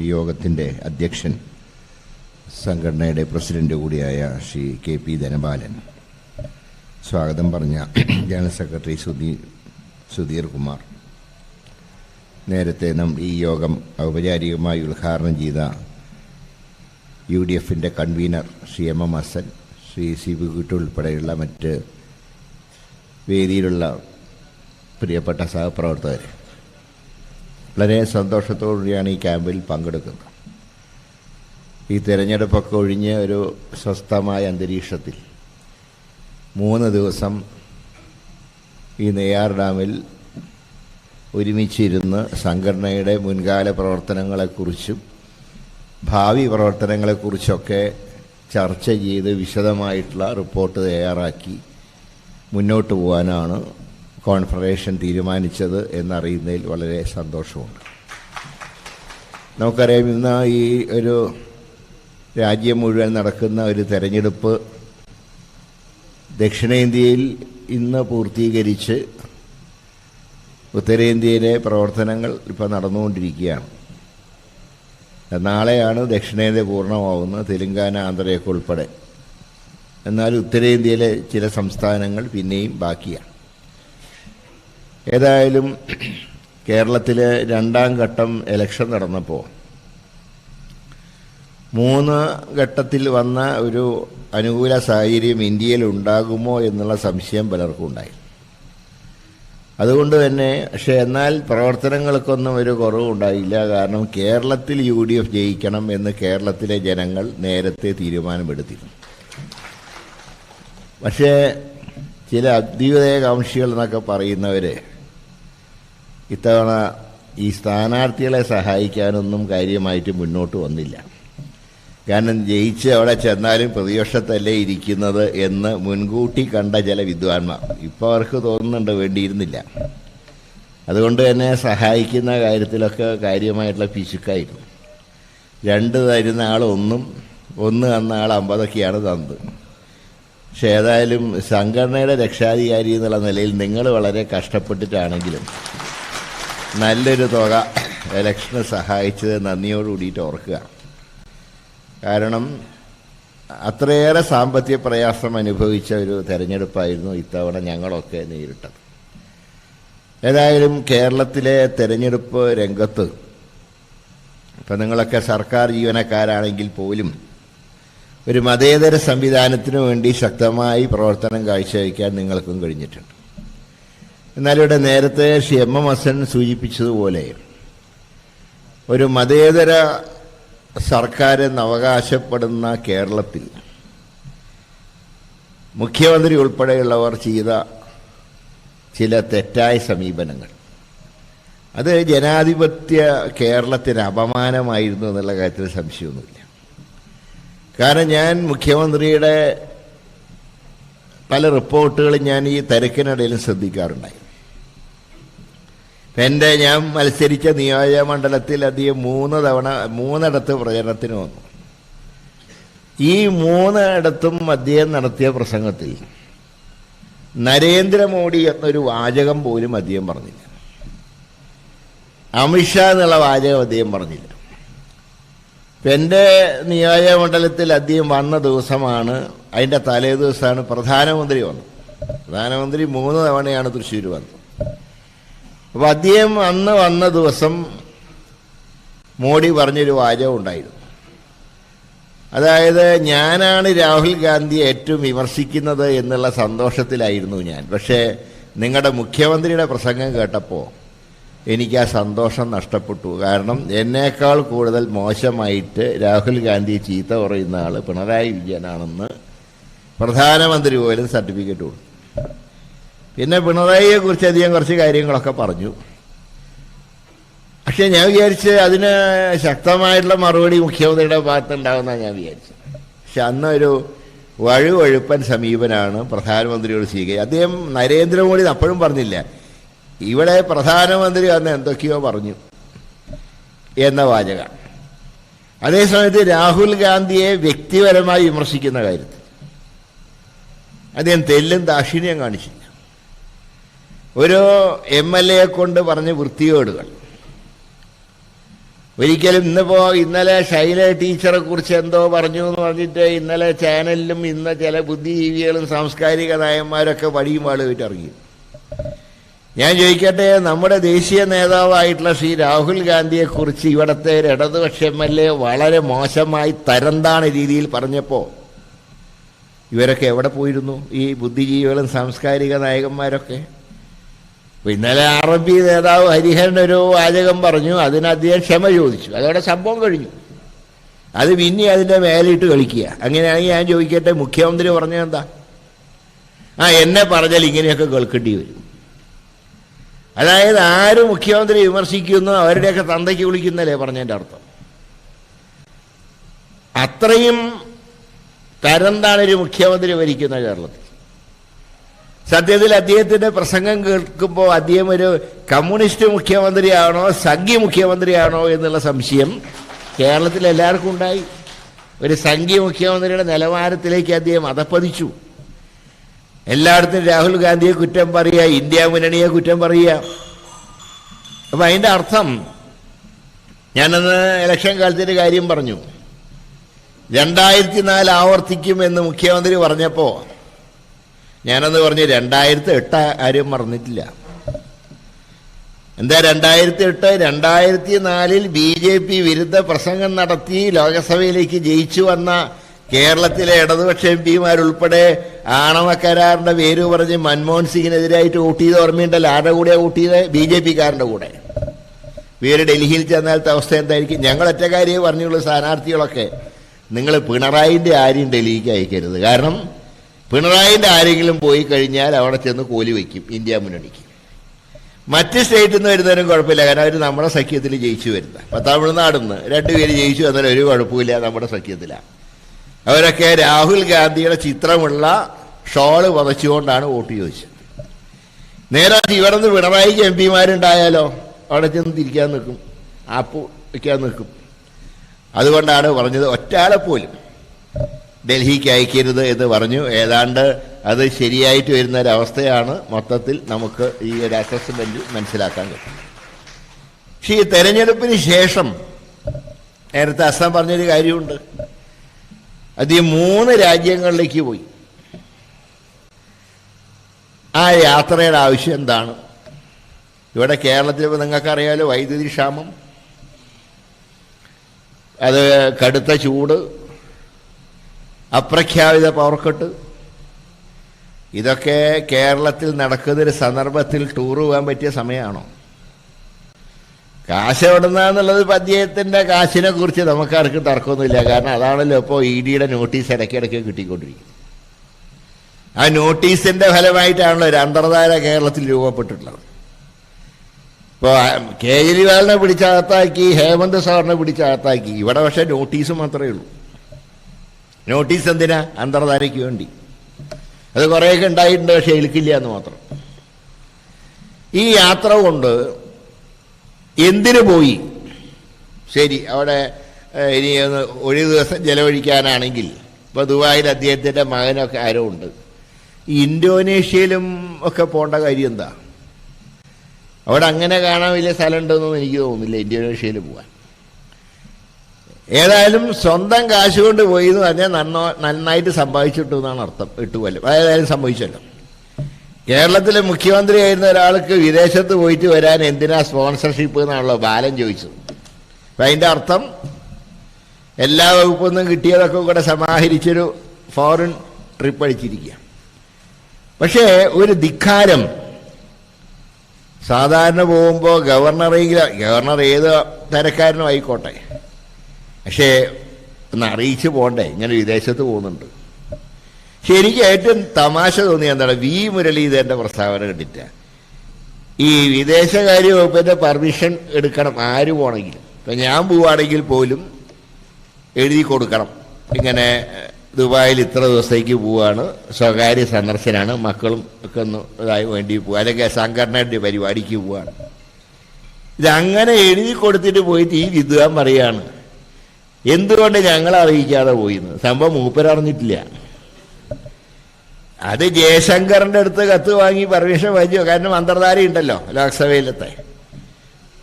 ഈ യോഗത്തിൻ്റെ അധ്യക്ഷൻ സംഘടനയുടെ പ്രസിഡന്റ് കൂടിയായ ശ്രീ KP ധനപാലൻ, സ്വാഗതം പറഞ്ഞ ജനറൽ സെക്രട്ടറി സുധീർ കുമാർ, നേരത്തെ ഈ യോഗം ഔപചാരികമായി ഉദ്ഘാടനം ചെയ്ത UDF-ൻ്റെ convenor Shri MM Hasan, Shri CP Kutty ഉൾപ്പെടെയുള്ള മറ്റ് വേദിയിലുള്ള പ്രിയപ്പെട്ട സഹപ്രവർത്തകർ, വളരെ സന്തോഷത്തോടുകൂടിയാണ് ഈ ക്യാമ്പിൽ പങ്കെടുക്കുന്നത്. ഈ തിരഞ്ഞെടുപ്പൊക്കെ ഒഴിഞ്ഞ് ഒരു സ്വസ്ഥമായ അന്തരീക്ഷത്തിൽ 3 ദിവസം ഈ നെയ്യാർ ഡാമിൽ ഒരുമിച്ചിരുന്ന് സംഘടനയുടെ മുൻകാല പ്രവർത്തനങ്ങളെക്കുറിച്ചും ഭാവി പ്രവർത്തനങ്ങളെക്കുറിച്ചൊക്കെ ചർച്ച ചെയ്ത് വിശദമായിട്ടുള്ള റിപ്പോർട്ട് തയ്യാറാക്കി മുന്നോട്ട് പോകാനാണ് കോൺഫെഡറേഷൻ തീരുമാനിച്ചത് എന്നറിയുന്നതിൽ വളരെ സന്തോഷമുണ്ട്. നമുക്കറിയാം, ഇന്ന് ഈ ഒരു രാജ്യം മുഴുവൻ നടക്കുന്ന ഒരു തെരഞ്ഞെടുപ്പ് ദക്ഷിണേന്ത്യയിൽ ഇന്ന് പൂർത്തീകരിച്ച് ഉത്തരേന്ത്യയിലെ പ്രവർത്തനങ്ങൾ ഇപ്പോൾ നടന്നുകൊണ്ടിരിക്കുകയാണ്. നാളെയാണ് ദക്ഷിണേന്ത്യ പൂർണ്ണമാവുന്നത്, തെലുങ്കാന, ആന്ധ്രയൊക്കെ ഉൾപ്പെടെ. എന്നാൽ ഉത്തരേന്ത്യയിലെ ചില സംസ്ഥാനങ്ങൾ പിന്നെയും ബാക്കിയാണ്. ഏതായാലും കേരളത്തിലെ 2ാം ഘട്ടം ഇലക്ഷൻ നടന്നപ്പോൾ 3 ഘട്ടത്തിൽ വന്ന ഒരു അനുകൂല സാഹചര്യം ഇന്ത്യയിൽ ഉണ്ടാകുമോ എന്നുള്ള സംശയം പലർക്കും ഉണ്ടായി. അതുകൊണ്ട് തന്നെ എന്നാൽ പ്രവർത്തനങ്ങൾക്കൊന്നും ഒരു കുറവുണ്ടായില്ല. കാരണം കേരളത്തിൽ UDF ജയിക്കണം എന്ന് കേരളത്തിലെ ജനങ്ങൾ നേരത്തെ തീരുമാനമെടുത്തിരുന്നു. പക്ഷേ ചില അഭ്യുദയകാംക്ഷികൾ എന്നൊക്കെ പറയുന്നവർ ഇത്തവണ ഈ സ്ഥാനാർത്ഥികളെ സഹായിക്കാനൊന്നും കാര്യമായിട്ട് മുന്നോട്ട് വന്നില്ല. കാരണം ജയിച്ച് അവിടെ ചെന്നാലും പ്രതിപക്ഷത്തല്ലേ ഇരിക്കുന്നത് എന്ന് മുൻകൂട്ടി കണ്ട ചില വിദ്വാൻമാർ ഇപ്പോൾ അവർക്ക് തോന്നുന്നുണ്ട് വേണ്ടിയിരുന്നില്ല. അതുകൊണ്ട് തന്നെ സഹായിക്കുന്ന കാര്യത്തിലൊക്കെ കാര്യമായിട്ടുള്ള പിശുക്കായിരുന്നു. 2 തരുന്ന ആൾ 1 തന്ന ആൾ 50ഒക്കെയാണ് തന്നത്. പക്ഷെ ഏതായാലും സംഘടനയുടെ രക്ഷാധികാരി എന്നുള്ള നിലയിൽ നിങ്ങൾ വളരെ കഷ്ടപ്പെട്ടിട്ടാണെങ്കിലും നല്ലൊരു തുക ഇലക്ഷന് സഹായിച്ചത് നന്ദിയോടുകൂടിയിട്ട് ഓർക്കുക. കാരണം അത്രയേറെ സാമ്പത്തിക പ്രയാസം അനുഭവിച്ച ഒരു തെരഞ്ഞെടുപ്പായിരുന്നു ഇത്തവണ ഞങ്ങളൊക്കെ നേരിട്ടത്. ഏതായാലും കേരളത്തിലെ തെരഞ്ഞെടുപ്പ് രംഗത്ത് ഇപ്പം നിങ്ങളൊക്കെ സർക്കാർ ജീവനക്കാരാണെങ്കിൽ പോലും ഒരു മതേതര സംവിധാനത്തിനു വേണ്ടി ശക്തമായി പ്രവർത്തനം കാഴ്ചവെക്കാൻ നിങ്ങൾക്കും കഴിഞ്ഞിട്ടുണ്ട്. എന്നാൽ ഇവിടെ നേരത്തെ ശ്രീ MM ഹസൻ സൂചിപ്പിച്ചതുപോലെ ഒരു മതേതര സർക്കാരെന്ന് അവകാശപ്പെടുന്ന കേരളത്തിൽ മുഖ്യമന്ത്രി ഉൾപ്പെടെയുള്ളവർ ചെയ്ത ചില തെറ്റായ സമീപനങ്ങൾ, അത് ജനാധിപത്യ കേരളത്തിന് അപമാനമായിരുന്നു എന്നുള്ള കാര്യത്തിൽ സംശയമൊന്നുമില്ല. കാരണം ഞാൻ മുഖ്യമന്ത്രിയുടെ പല റിപ്പോർട്ടുകളും ഞാൻ ഈ തിരക്കിനിടയിലും ശ്രദ്ധിക്കാറുണ്ടായി. ഞാൻ മത്സരിച്ച നിയോജകമണ്ഡലത്തിൽ അദ്ദേഹം 3 പ്രചരണത്തിന് വന്നു. ഈ 3 അദ്ദേഹം നടത്തിയ പ്രസംഗത്തിൽ നരേന്ദ്രമോദി എന്നൊരു വാചകം പോലും അദ്ദേഹം പറഞ്ഞില്ല. അമിത്ഷാ എന്നുള്ള വാചകം അദ്ദേഹം പറഞ്ഞില്ല. എൻ്റെ നിയോജകമണ്ഡലത്തിൽ അദ്ദേഹം വന്ന ദിവസമാണ്, അതിൻ്റെ തലേ ദിവസമാണ് പ്രധാനമന്ത്രി വന്നത്. പ്രധാനമന്ത്രി 3 തവണയാണ് തൃശ്ശൂർ വന്നത്. അപ്പോൾ അദ്ദേഹം അന്ന് വന്ന ദിവസം മോഡി പറഞ്ഞൊരു വാചകം ഉണ്ടായിരുന്നു. അതായത്, ഞാനാണ് രാഹുൽ ഗാന്ധിയെ ഏറ്റവും വിമർശിക്കുന്നത് എന്നുള്ള സന്തോഷത്തിലായിരുന്നു ഞാൻ. പക്ഷേ നിങ്ങളുടെ മുഖ്യമന്ത്രിയുടെ പ്രസംഗം കേട്ടപ്പോൾ എനിക്ക് ആ സന്തോഷം നഷ്ടപ്പെട്ടു. കാരണം എന്നേക്കാൾ കൂടുതൽ മോശമായിട്ട് രാഹുൽ ഗാന്ധി ചീത്ത പറയുന്ന ആൾ പിണറായി വിജയനാണെന്ന് പ്രധാനമന്ത്രി പോലും സർട്ടിഫിക്കറ്റ് കൊടുത്തു. പിന്നെ പിണറായിയെക്കുറിച്ച് അധികം കുറച്ച് കാര്യങ്ങളൊക്കെ പറഞ്ഞു. പക്ഷെ ഞാൻ വിചാരിച്ച് അതിന് ശക്തമായിട്ടുള്ള മറുപടി മുഖ്യമന്ത്രിയുടെ ഭാഗത്തുണ്ടാകുമെന്നാണ് ഞാൻ വിചാരിച്ചത്. പക്ഷെ അന്നൊരു വഴുവഴുപ്പൻ സമീപനാണ് പ്രധാനമന്ത്രിയോട് സ്വീകരിക്കുക. അദ്ദേഹം നരേന്ദ്രമോദി അപ്പോഴും പറഞ്ഞില്ല, ഇവിടെ പ്രധാനമന്ത്രി അന്ന് എന്തൊക്കെയോ പറഞ്ഞു എന്ന വാചകം. അതേസമയത്ത് രാഹുൽ ഗാന്ധിയെ വ്യക്തിപരമായി വിമർശിക്കുന്ന കാര്യത്തിൽ അദ്ദേഹം തെല്ലും ദാക്ഷിണ്യം കാണിച്ചില്ല. ഒരു MLA കൊണ്ട് പറഞ്ഞ വൃത്തികേടുകൾ, ഒരിക്കലും ഇന്നലെ ശൈല ടീച്ചറെ കുറിച്ച് എന്തോ പറഞ്ഞു എന്ന് പറഞ്ഞിട്ട് ഇന്നലെ ചാനലിലും ഇന്ന് ചില ബുദ്ധിജീവികളും സാംസ്കാരിക നായന്മാരൊക്കെ വഴിയും വാളുമായിട്ട് ഇറങ്ങി. ഞാൻ ചോദിക്കട്ടെ, നമ്മുടെ ദേശീയ നേതാവായിട്ടുള്ള ശ്രീ രാഹുൽ ഗാന്ധിയെക്കുറിച്ച് ഇവിടുത്തെ ഒരു ഇടതുപക്ഷ MLA വളരെ മോശമായി തരംതാണ രീതിയിൽ പറഞ്ഞപ്പോൾ ഇവരൊക്കെ എവിടെ പോയിരുന്നു? ഈ ബുദ്ധിജീവികളും സാംസ്കാരിക നായകന്മാരൊക്കെ. ഇന്നലെ RMP നേതാവ് ഹരിഹരൻ ഒരു വാചകം പറഞ്ഞു, അതിന് അദ്ദേഹം ക്ഷമ ചോദിച്ചു, അതോടെ സംഭവം കഴിഞ്ഞു. അത് പിന്നെ അതിൻ്റെ മേലിട്ട് കളിക്കുക. അങ്ങനെയാണെങ്കിൽ ഞാൻ ചോദിക്കട്ടെ, മുഖ്യമന്ത്രി പറഞ്ഞതെന്താ? എന്നെ പറഞ്ഞാൽ ഇങ്ങനെയൊക്കെ കേൾക്കേണ്ടി വരും. അതായത് ആര് മുഖ്യമന്ത്രി വിമർശിക്കുന്നു അവരുടെയൊക്കെ തന്തയ്ക്ക് വിളിക്കുന്നല്ലേ പറഞ്ഞതിൻ്റെ അർത്ഥം. അത്രയും തരംതാണ് ഒരു മുഖ്യമന്ത്രി ഭരിക്കുന്ന കേരളത്തിൽ. സത്യത്തിൽ അദ്ദേഹത്തിൻ്റെ പ്രസംഗം കേൾക്കുമ്പോൾ അദ്ദേഹം ഒരു കമ്മ്യൂണിസ്റ്റ് മുഖ്യമന്ത്രിയാണോ സംഘി മുഖ്യമന്ത്രിയാണോ എന്നുള്ള സംശയം കേരളത്തിൽ എല്ലാവർക്കും ഉണ്ടായി. ഒരു സംഘി മുഖ്യമന്ത്രിയുടെ നിലവാരത്തിലേക്ക് അദ്ദേഹം അധപ്പതിച്ചു. എല്ലായിടത്തും രാഹുൽ ഗാന്ധിയെ കുറ്റം പറയുക, ഇന്ത്യ മുന്നണിയെ കുറ്റം പറയുക. അപ്പം അതിൻ്റെ അർത്ഥം, ഞാനന്ന് ഇലക്ഷൻ കാലത്തിൻ്റെ കാര്യം പറഞ്ഞു, 2004 ആവർത്തിക്കുമെന്ന് മുഖ്യമന്ത്രി പറഞ്ഞപ്പോൾ ഞാനന്ന് പറഞ്ഞു 2008 ആരും മറന്നിട്ടില്ല. എന്താ 2008? 2004 BJP വിരുദ്ധ പ്രസംഗം നടത്തി ലോകസഭയിലേക്ക് ജയിച്ചു വന്ന കേരളത്തിലെ ഇടതുപക്ഷ MPമാരുൾപ്പെടെ ആണവ കരാറിന്റെ പേര് പറഞ്ഞ് മൻമോഹൻ സിംഗിനെതിരായിട്ട് വോട്ട് ചെയ്ത് ഓർമ്മയുണ്ടല്ലോ. ആരുടെ കൂടെ വോട്ട് ചെയ്ത്? BJPക്കാരൻ്റെ കൂടെ. പേര് ഡൽഹിയിൽ ചെന്നാലത്തെ അവസ്ഥ എന്തായിരിക്കും? ഞങ്ങൾ ഒറ്റ കാര്യമേ പറഞ്ഞുള്ളൂ, സ്ഥാനാർത്ഥികളൊക്കെ നിങ്ങൾ പിണറായിൻ്റെ ആരെയും ഡൽഹിക്ക് അയക്കരുത്. കാരണം പിണറായിൻ്റെ ആരെങ്കിലും പോയി കഴിഞ്ഞാൽ അവിടെ ചെന്ന് കോലി വയ്ക്കും ഇന്ത്യ മുന്നണിക്ക്. മറ്റ് സ്റ്റേറ്റിൽ നിന്ന് വരുന്നവരും കുഴപ്പമില്ല, കാരണം അവർ നമ്മുടെ സഖ്യത്തിൽ ജയിച്ചു വരുന്ന. തമിഴ്നാടിൽ നിന്ന് 2 പേര് ജയിച്ചു വന്നാലും ഒരു കുഴപ്പമില്ല, നമ്മുടെ സഖ്യത്തിലാണ്. അവരൊക്കെ രാഹുൽ ഗാന്ധിയുടെ ചിത്രമുള്ള ഷോള് പതച്ചുകൊണ്ടാണ് വോട്ട് ചോദിച്ചത്. നേരെ ഇവിടെ നിന്ന് പിണറായിക്ക് MPമാരുണ്ടായാലോ അവിടെ ചെന്ന് തിരിക്കാൻ നിൽക്കും, ആപ്പ് വയ്ക്കാൻ നിൽക്കും. അതുകൊണ്ടാണ് പറഞ്ഞത് ഒറ്റാളെ പോലും ഡൽഹിക്ക് അയക്കരുത് എന്ന് പറഞ്ഞു. ഏതാണ്ട് അത് ശരിയായിട്ട് വരുന്ന ഒരവസ്ഥയാണ് മൊത്തത്തിൽ നമുക്ക് ഈ ഒരു അസസ്മെന്റ് മനസ്സിലാക്കാൻ കഴിയും. പക്ഷേ ഈ തെരഞ്ഞെടുപ്പിന് ശേഷം നേരത്തെ അസം പറഞ്ഞൊരു കാര്യമുണ്ട്, അത് 3 രാജ്യങ്ങളിലേക്ക് പോയി. ആ യാത്രയുടെ ആവശ്യം എന്താണ്? ഇവിടെ കേരളത്തിൽ ഇപ്പോൾ നിങ്ങൾക്കറിയാലോ, വൈദ്യുതി ക്ഷാമം, അത് കടുത്ത ചൂട്, അപ്രഖ്യാപിത പവർ കട്ട്, ഇതൊക്കെ കേരളത്തിൽ നടക്കുന്നൊരു സന്ദർഭത്തിൽ ടൂർ പോകാൻ പറ്റിയ സമയമാണോ? കാശ് എവിടുന്നാന്നുള്ളത് അദ്ദേഹത്തിൻ്റെ കാശിനെ കുറിച്ച് നമുക്കാർക്കും തർക്കമൊന്നുമില്ല. കാരണം അതാണല്ലോ ഇപ്പോൾ EDയുടെ നോട്ടീസ് ഇടയ്ക്കിടയ്ക്ക് കിട്ടിക്കൊണ്ടിരിക്കുന്നത്. ആ നോട്ടീസിൻ്റെ ഫലമായിട്ടാണല്ലോ ഒരു അന്തർധാര കേരളത്തിൽ രൂപപ്പെട്ടിട്ടുള്ളത്. ഇപ്പോൾ കേജ്രിവാളിനെ പിടിച്ചകത്താക്കി, ഹേമന്ത് സാറിനെ പിടിച്ചകത്താക്കി. ഇവിടെ പക്ഷേ നോട്ടീസ് മാത്രമേ ഉള്ളൂ. നോട്ടീസ് എന്തിനാ? അന്തർധാരയ്ക്ക് വേണ്ടി. അത് കുറേയൊക്കെ ഉണ്ടായിട്ടുണ്ട്, പക്ഷേ ഏൽക്കില്ല എന്ന് മാത്രം. ഈ യാത്ര കൊണ്ട് എന്തിനു പോയി? ശരി, അവിടെ ഇനി ഒരു ദിവസം ചെലവഴിക്കാനാണെങ്കിൽ ഇപ്പോൾ ദുബായിൽ അദ്ദേഹത്തിൻ്റെ മകനൊക്കെ ആരോ ഉണ്ട്. ഈ ഇന്തോനേഷ്യയിലും ഒക്കെ പോകേണ്ട കാര്യം എന്താ? അവിടെ അങ്ങനെ കാണാൻ വലിയ സ്ഥലം ഉണ്ടെന്നൊന്നും എനിക്ക് തോന്നുന്നില്ല ഇന്തോനേഷ്യയിൽ പോകാൻ. ഏതായാലും സ്വന്തം കാശ് കൊണ്ട് പോയി എന്ന് പറഞ്ഞാൽ നന്നായിട്ട് സമ്പാദിച്ചിട്ടു എന്നാണ് അർത്ഥം. 8 കൊല്ലം ഏതായാലും സംഭവിച്ചല്ലോ. കേരളത്തിലെ മുഖ്യമന്ത്രി ആയിരുന്ന ഒരാൾക്ക് വിദേശത്ത് പോയിട്ട് വരാൻ എന്തിനാ സ്പോൺസർഷിപ്പ് എന്നാണല്ലോ ബാലൻ ചോദിച്ചത്. അപ്പം അതിൻ്റെ അർത്ഥം എല്ലാ വകുപ്പിൽ നിന്നും കിട്ടിയതൊക്കെ കൂടെ സമാഹരിച്ചൊരു ഫോറിൻ ട്രിപ്പ് അടിച്ചിരിക്കുക. പക്ഷേ ഒരു ധിക്കാരം, സാധാരണ പോകുമ്പോൾ ഗവർണർ ഏത് തരക്കാരനും ആയിക്കോട്ടെ, പക്ഷേ ഒന്ന് അറിയിച്ച് പോകണ്ടേ ഇങ്ങനെ വിദേശത്ത് പോകുന്നുണ്ട്. പക്ഷെ എനിക്ക് ഏറ്റവും തമാശ തോന്നിയ എന്താണ്, വി മുരളീധരൻ്റെ പ്രസ്താവന കണ്ടിട്ട് ഈ വിദേശകാര്യ വകുപ്പിൻ്റെ പെർമിഷൻ എടുക്കണം ആര് പോകണമെങ്കിലും. ഇപ്പം ഞാൻ പോവുകയാണെങ്കിൽ പോലും എഴുതി കൊടുക്കണം, ഇങ്ങനെ ദുബായിൽ ഇത്ര ദിവസത്തേക്ക് പോവുകയാണ്, സ്വകാര്യ സന്ദർശനമാണ്, മക്കളും ഒക്കെ ഒന്ന് ഇതായി വേണ്ടി പോവുക, അല്ലെങ്കിൽ സംഘടനയുടെ പരിപാടിക്ക് പോവുകയാണ്. ഇതങ്ങനെ എഴുതി കൊടുത്തിട്ട് പോയിട്ട് ഈ വിദ്വാൻ പറയുകയാണ് എന്തുകൊണ്ട് ഞങ്ങളെ അറിയിക്കാതെ പോയിന്ന്. സംഭവം മൂപ്പരറിഞ്ഞിട്ടില്ല. അത് ജയശങ്കറിൻ്റെ അടുത്ത് കത്ത് വാങ്ങി പെർമിഷൻ വാങ്ങിച്ചു. കാരണം അന്തർധാര ഉണ്ടല്ലോ ലോക്സഭയിലത്തെ.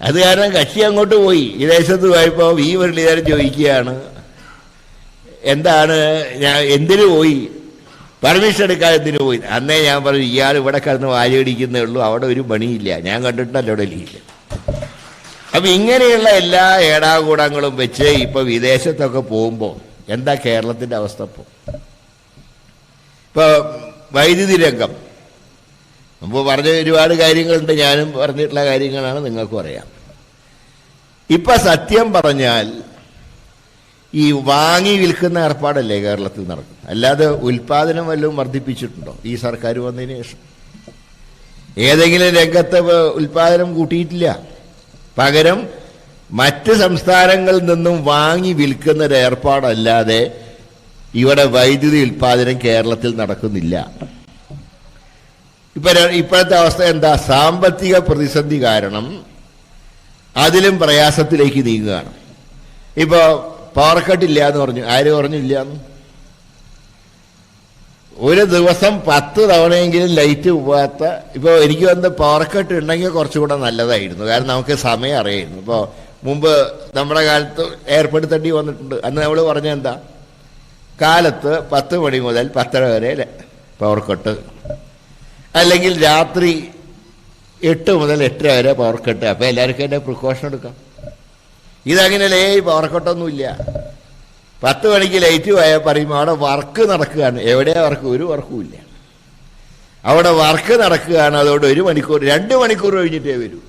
അത് കാരണം കക്ഷി അങ്ങോട്ട് പോയി. വിദേശത്ത് പോയപ്പോൾ വി മുരളീധരൻ ചോദിക്കുകയാണ്, എന്താണ് ഞാൻ എന്തിനു പോയി, പെർമിഷൻ എടുക്കാൻ എന്തിനു പോയി? അന്നേ ഞാൻ പറഞ്ഞു, ഇയാൾ ഇവിടെ കിടന്ന് വാരിയടിക്കുന്നേ ഉള്ളൂ, അവിടെ ഒരു പണിയില്ല, ഞാൻ കണ്ടിട്ടല്ലോ ഡൽഹിയിൽ. അപ്പം ഇങ്ങനെയുള്ള എല്ലാ ഏടാകൂടങ്ങളും വെച്ച് ഇപ്പോൾ വിദേശത്തൊക്കെ പോകുമ്പോൾ എന്താ കേരളത്തിൻ്റെ അവസ്ഥ? ഇപ്പോൾ വൈദ്യുതി രംഗം മുമ്പ് പറഞ്ഞ ഒരുപാട് കാര്യങ്ങളുണ്ട്, ഞാനും പറഞ്ഞിട്ടുള്ള കാര്യങ്ങളാണ്, നിങ്ങൾക്കും അറിയാം. ഇപ്പം സത്യം പറഞ്ഞാൽ ഈ വാങ്ങി വിൽക്കുന്ന ഏർപ്പാടല്ലേ കേരളത്തിൽ നടക്കുന്നത്, അല്ലാതെ ഉൽപ്പാദനം വല്ലതും വർദ്ധിപ്പിച്ചിട്ടുണ്ടോ ഈ സർക്കാർ വന്നതിന് ശേഷം? ഏതെങ്കിലും രംഗത്ത് ഉൽപ്പാദനം കൂട്ടിയിട്ടില്ല. പകരം മറ്റ് സംസ്ഥാനങ്ങളിൽ നിന്നും വാങ്ങി വിൽക്കുന്ന ഒരു ഏർപ്പാടല്ലാതെ ഇവിടെ വൈദ്യുതി ഉൽപ്പാദനം കേരളത്തിൽ നടക്കുന്നില്ല. ഇപ്പോഴത്തെ അവസ്ഥ എന്താ? സാമ്പത്തിക പ്രതിസന്ധി കാരണം അതിലും പ്രയാസത്തിലേക്ക് നീങ്ങുകയാണ്. ഇപ്പോൾ പവർ കട്ടില്ല എന്ന് പറഞ്ഞു. ആര് പറഞ്ഞില്ല എന്ന്? ഒരു ദിവസം 10 തവണയെങ്കിലും ലൈറ്റ് പോകാത്ത, ഇപ്പോൾ എനിക്ക് വന്ന് പവർ കട്ട് ഉണ്ടെങ്കിൽ കുറച്ചുകൂടെ നല്ലതായിരുന്നു. കാരണം നമുക്ക് സമയം അറിയായിരുന്നു. ഇപ്പോൾ മുമ്പ് നമ്മുടെ കാലത്ത് ഏർപ്പെടുത്തേണ്ടി വന്നിട്ടുണ്ട്. അന്ന് നമ്മൾ പറഞ്ഞ എന്താ, കാലത്ത് 10 മണി മുതൽ 10:30 വരെ പവർ കട്ട്, അല്ലെങ്കിൽ രാത്രി 8 മുതൽ 8:30 വരെ പവർ കട്ട്. അപ്പോൾ എല്ലാവർക്കും അതിൻ്റെ പ്രിക്കോഷൻ എടുക്കാം. ഇതങ്ങനെയല്ലേ, പവർ കട്ടൊന്നുമില്ല. 10 മണിക്ക് ലൈറ്റ് പോയാൽ പറയുമ്പോൾ അവിടെ വർക്ക് നടക്കുകയാണ്. എവിടെയാ വർക്ക്? ഒരു വർക്കും ഇല്ല. അവിടെ വർക്ക് നടക്കുകയാണ്. അതുകൊണ്ട് 1 മണിക്കൂർ 2 മണിക്കൂർ കഴിഞ്ഞിട്ടേ വരൂ.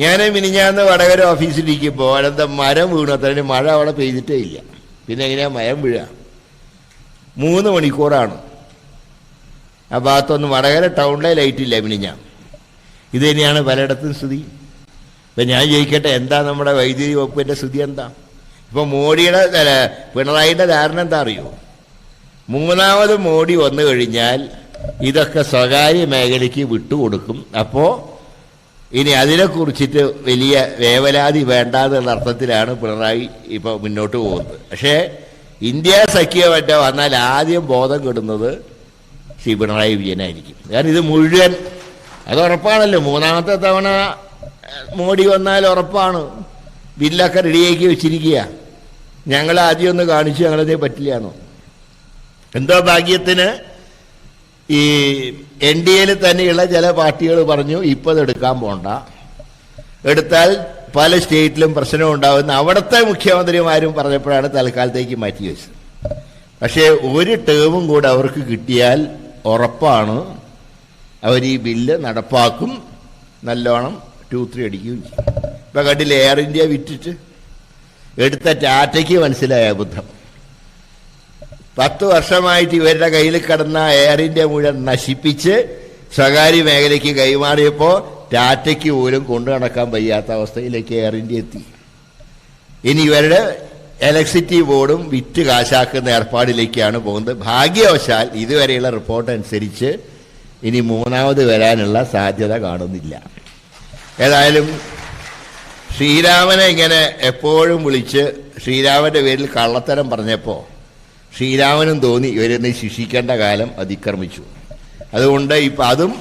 ഞാൻ മിനിഞ്ഞാന്ന് വടകര ഓഫീസിലിരിക്കുമ്പോൾ അതെന്താ മരം വീണു, അത്രയും മഴ അവിടെ പെയ്തിട്ടേ ഇല്ല. പിന്നെ എങ്ങനെയാ മരം വീഴുക? 3 മണിക്കൂറാണ്. ആ ഭാഗത്തൊന്നും വടകര ടൗണിലെ ലൈറ്റില്ല മിനിഞ്ഞാൻ. ഇത് തന്നെയാണ് പലയിടത്തും സ്ഥിതി. ഇപ്പം ഞാൻ ചോദിക്കട്ടെ, എന്താ നമ്മുടെ വൈദ്യുതി വകുപ്പിൻ്റെ സ്ഥിതി എന്താ? ഇപ്പോൾ പിണറായിയുടെ ധാരണ എന്താ അറിയോ? 3ാമത് മോഡി വന്നു കഴിഞ്ഞാൽ ഇതൊക്കെ സ്വകാര്യ മേഖലയ്ക്ക് വിട്ടുകൊടുക്കും. അപ്പോൾ ഇനി അതിനെക്കുറിച്ചിട്ട് വലിയ വേവലാതി വേണ്ട എന്നുള്ള അർത്ഥത്തിലാണ് പിണറായി ഇപ്പോൾ മുന്നോട്ട് പോകുന്നത്. പക്ഷേ ഇന്ത്യ സഖ്യമറ്റ വന്നാൽ ആദ്യം ബോധം കെടുന്നത് ശ്രീ പിണറായി വിജയനായിരിക്കും. കാരണം ഇത് മുഴുവൻ അത് ഉറപ്പാണല്ലോ. 3ാമത്തെ തവണ മോഡി വന്നാൽ ഉറപ്പാണ്. ബില്ലൊക്കെ റെഡിയാക്കി വെച്ചിരിക്കുക. ഞങ്ങൾ ആദ്യം ഒന്ന് കാണിച്ചു, ഞങ്ങളതേ പറ്റില്ല എന്നോ. എന്തോ ഭാഗ്യത്തിന് ഈ NDAയിൽ തന്നെയുള്ള ചില പാർട്ടികൾ പറഞ്ഞു, ഇപ്പോൾ അത് എടുക്കാൻ പോണ്ട, എടുത്താൽ പല സ്റ്റേറ്റിലും പ്രശ്നം ഉണ്ടാകുന്ന അവിടുത്തെ മുഖ്യമന്ത്രിമാരും പറഞ്ഞപ്പോഴാണ് തൽക്കാലത്തേക്ക് മാറ്റി വെച്ചത്. പക്ഷേ ഒരു ടേമും കൂടെ അവർക്ക് കിട്ടിയാൽ ഉറപ്പാണ് അവർ ഈ ബില്ല് നടപ്പാക്കും, നല്ലോണം 2-3 അടിക്കുകയും ചെയ്യും. ഇപ്പം കണ്ടില്ല, എയർ ഇന്ത്യ വിറ്റിട്ട് എടുത്ത ടാറ്റയ്ക്ക് മനസ്സിലായ അബദ്ധം. 10 വർഷമായിട്ട് ഇവരുടെ കയ്യിൽ കിടന്ന എയർ ഇന്ത്യ മുഴുവൻ നശിപ്പിച്ച് സ്വകാര്യ മേഖലയ്ക്ക് കൈമാറിയപ്പോൾ ടാറ്റയ്ക്ക് പോലും കൊണ്ടു നടക്കാൻ വയ്യാത്ത അവസ്ഥയിലേക്ക് എയർ ഇന്ത്യ എത്തി. ഇനി ഇവരുടെ ഇലക്ട്രിസിറ്റി ബോർഡും വിറ്റ് കാശാക്കുന്ന ഏർപ്പാടിലേക്കാണ് പോകുന്നത്. ഭാഗ്യവശാൽ ഇതുവരെയുള്ള റിപ്പോർട്ട് അനുസരിച്ച് ഇനി 3ാമത് വരാനുള്ള സാധ്യത കാണുന്നില്ല. ഏതായാലും ശ്രീരാമനെ ഇങ്ങനെ എപ്പോഴും വിളിച്ച് ശ്രീരാമൻ്റെ പേരിൽ കള്ളത്തരം പറഞ്ഞപ്പോൾ ശ്രീരാമനും തോന്നി ഇവരെന്നെ ശിക്ഷിക്കേണ്ട കാലം അതിക്രമിച്ചു. അതുകൊണ്ട് ഇപ്പം അതും